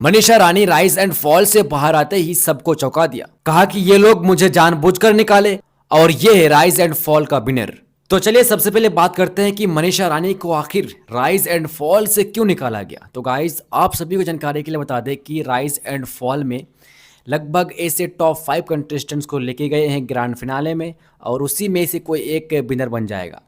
Manisha Rani rise and fall से बाहर आते ही सबको चौंका दिया। कहा कि ये लोग मुझे जानबूझकर निकाले और ये है राइज एंड फॉल का विनर। तो चलिए सबसे पहले बात करते हैं कि मनीषा रानी को आखिर राइज एंड फॉल से क्यों निकाला गया। तो गाइज आप सभी को जानकारी के लिए बता दें कि राइज एंड फॉल में लगभग ऐसे टॉप 5 कंटेस्टेंट्स को लेके गए हैं ग्रैंड फिनाले में और उसी में से कोई एक विनर बन जाएगा।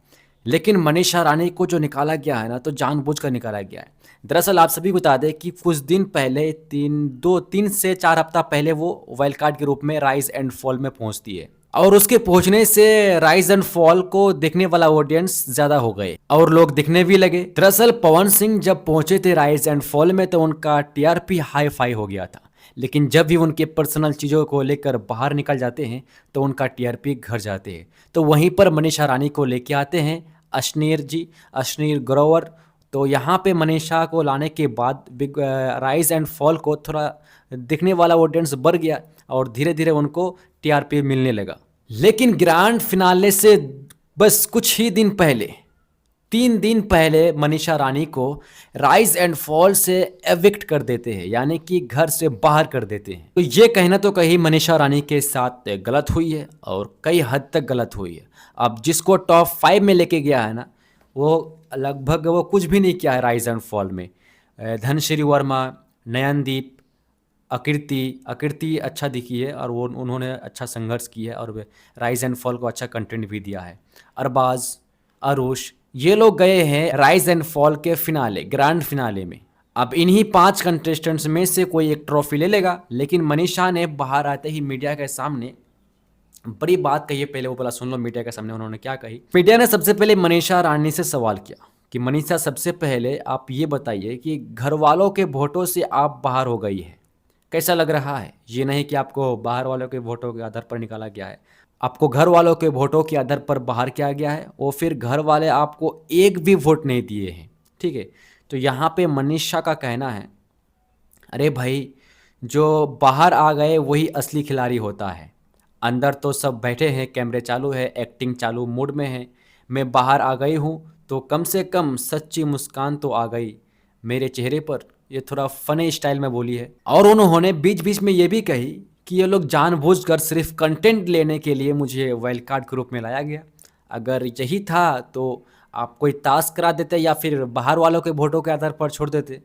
लेकिन मनीषा रानी को जो निकाला गया है ना, तो जानबूझकर निकाला गया है। दरअसल आप सभी बता दें कि कुछ दिन पहले 3 से 4 हफ्ता पहले वो वाइल्ड कार्ड के रूप में राइज एंड फॉल में पहुंचती है और उसके पहुंचने से राइज एंड फॉल को देखने वाला ऑडियंस ज्यादा हो गए और लोग दिखने भी लगे। दरअसल पवन सिंह जब पहुंचे थे राइज एंड फॉल में तो उनका टीआरपी हाई फाई हो गया था, लेकिन जब भी उनके पर्सनल चीज़ों को लेकर बाहर निकल जाते हैं तो उनका टीआरपी घर जाते हैं। तो वहीं पर मनीषा रानी को लेके आते हैं अश्नीर ग्रोवर। तो यहाँ पे मनीषा को लाने के बाद बिग राइज एंड फॉल को थोड़ा दिखने वाला ऑडियंस बढ़ गया और धीरे धीरे उनको टीआरपी मिलने लगा। लेकिन ग्रैंड फिनाले से बस कुछ ही दिन पहले 3 दिन पहले मनीषा रानी को राइज एंड फॉल से एविक्ट कर देते हैं, यानी कि घर से बाहर कर देते हैं। तो ये कहना तो कहीं मनीषा रानी के साथ गलत हुई है और कई हद तक गलत हुई है। अब जिसको टॉप 5 में लेके गया है ना, वो लगभग वो कुछ भी नहीं किया है राइज एंड फॉल में। धनश्री वर्मा, नयनदीप, आकृति अच्छा दिखी है और वो उन्होंने अच्छा संघर्ष किया है और राइज एंड फॉल को अच्छा कंटेंट भी दिया है। अरबाज, अरुष, ये लोग गए हैं राइज एंड फॉल के फिनाले, ग्रैंड फिनाले में। अब इन्हीं 5 कंटेस्टेंट्स में से कोई एक ट्रॉफी ले लेगा। लेकिन मनीषा ने बाहर आते ही मीडिया के सामने बड़ी बात कही है। पहले वो बोला, सुन लो मीडिया के सामने उन्होंने क्या कही। मीडिया ने सबसे पहले मनीषा रानी से सवाल किया कि मनीषा, सबसे पहले आप ये बताइए कि घर वालों के वोटों से आप बाहर हो गई है, कैसा लग रहा है? ये नहीं कि आपको बाहर वालों के वोटों के आधार पर निकाला गया है, आपको घर वालों के वोटों के आधार पर बाहर किया गया है और फिर घर वाले आपको एक भी वोट नहीं दिए हैं। ठीक है, तो यहाँ पे मनीषा का कहना है, अरे भाई, जो बाहर आ गए वही असली खिलाड़ी होता है। अंदर तो सब बैठे हैं, कैमरे चालू है, एक्टिंग चालू मूड में है। मैं बाहर आ गई हूँ तो कम से कम सच्ची मुस्कान तो आ गई मेरे चेहरे पर। ये थोड़ा फनी स्टाइल में बोली है और उन्होंने बीच बीच में ये भी कही कि ये लोग जानबूझकर सिर्फ कंटेंट लेने के लिए मुझे वाइल्ड कार्ड के रूप में लाया गया। अगर यही था तो आप कोई टास्क करा देते या फिर बाहर वालों के वोटों के आधार पर छोड़ देते।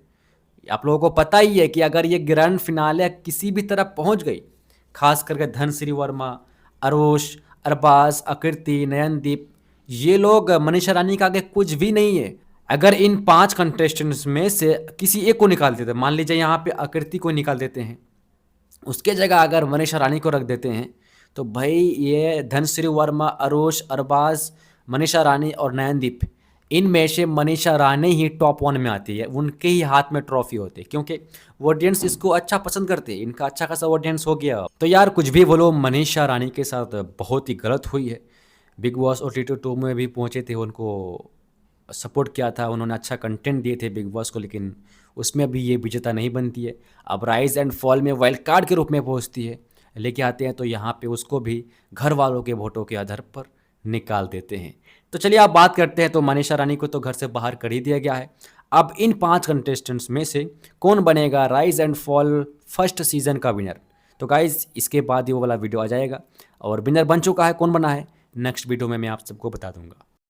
आप लोगों को पता ही है कि अगर ये ग्रैंड फिनाले किसी भी तरह पहुंच गई, खास करके धनश्री वर्मा, अरुष, अरबाज, आकृति, नयनदीप, ये लोग मनीषा रानी का आगे कुछ भी नहीं है। अगर इन 5 कंटेस्टेंट्स में से किसी एक को निकाल देते, मान लीजिए यहाँ पे आकृति को निकाल देते हैं, उसके जगह अगर मनीषा रानी को रख देते हैं, तो भाई ये धनश्री वर्मा, अरुष, अरबाज, मनीषा रानी और नयनदीप, इनमें से मनीषा रानी ही टॉप 1 में आती है। उनके ही हाथ में ट्रॉफी होती है क्योंकि ऑडियंस इसको अच्छा पसंद करते हैं। इनका अच्छा खासा ऑडियंस हो गया। तो यार कुछ भी बोलो, मनीषा रानी के साथ बहुत ही गलत हुई है। बिग बॉस OTT 2 में भी पहुंचे थे, उनको सपोर्ट किया था, उन्होंने अच्छा कंटेंट दिए थे बिग बॉस को, लेकिन उसमें भी ये विजेता नहीं बनती है। अब राइज एंड फॉल में वाइल्ड कार्ड के रूप में पहुंचती है, लेके आते हैं तो यहाँ पे उसको भी घर वालों के वोटों के आधार पर निकाल देते हैं। तो चलिए आप बात करते हैं। तो मनीषा रानी को तो घर से बाहर कर ही दिया गया है। अब इन 5 कंटेस्टेंट्स में से कौन बनेगा rise and fall first season का विनर? तो गाइज इसके बाद ये वो वाला वीडियो आ जाएगा और विनर बन चुका है, कौन बना है नेक्स्ट वीडियो में मैं आप सबको बता दूंगा।